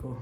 ကို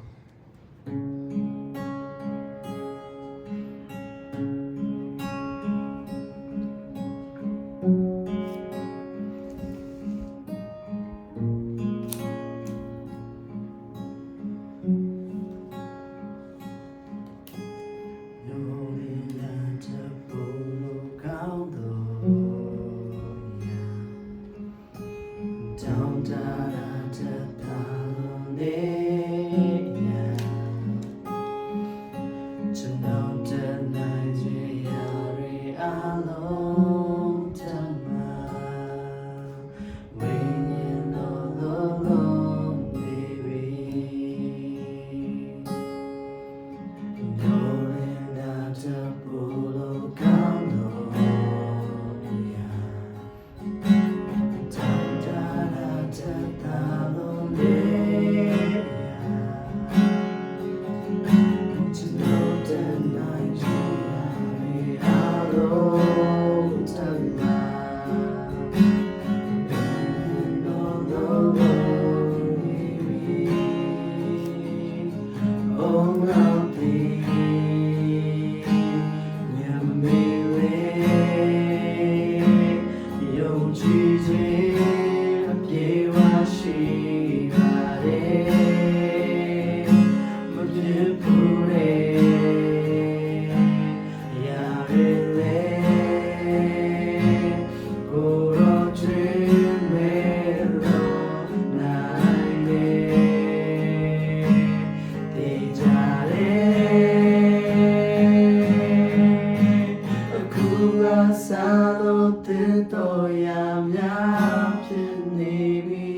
တော်ရများဖြစ်နေပြီ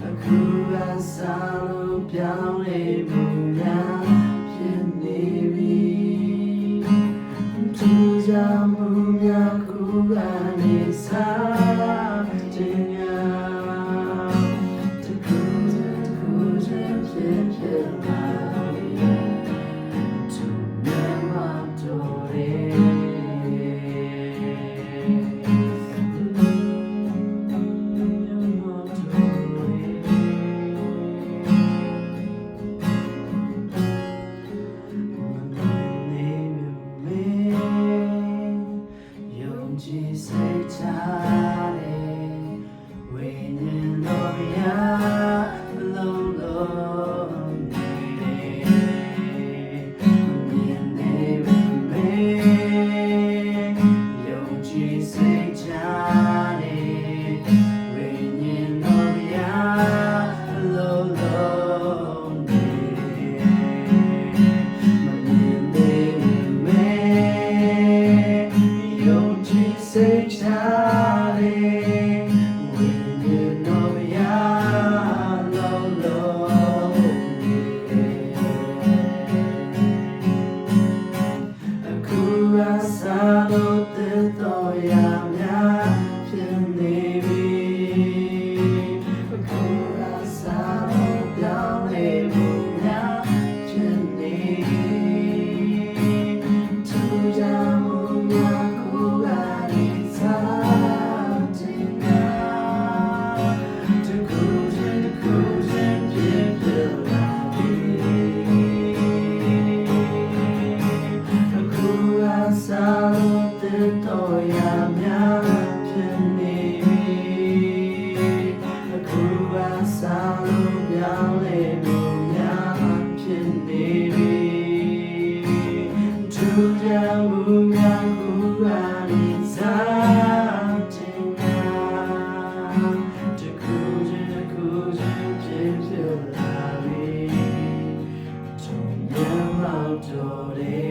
အခုကစားလို့ပြောင်းလဲမှုများဖြစ်နေပြီသူကြမှုများခုကနေစားတင်ရတခုချင်းဖြစ်လာသူများမတော်တယ်စိတ်ချတယ်ဝိညာဉ်တော်ရလုံးလုံးနေမြင်နေမေယုံကြည်စိတ်ချတယ်ဝိညာဉ်တော်ရလုံးလုံးနေမြင်နေမေယုံကြည်စိတ်ချတယ်ဝိညာဉ်တော်ရလုံးလုံးအခုအစားလို့တော်ရများဖြစ်နေပြီအခုအစားလို့ပြောင်းလဲမှုများဖြစ်နေသူကြမှုများခုကနေတော်ရများဖြစ်နေပြီအခုအစားလို့ပြောင်းလဲမှုများဖြစ်နေပြီသူကြမှုများခုကနေစားတင်တာတခုချင်းဖြစ်လာပြီချုံရမောက်တော်တယ်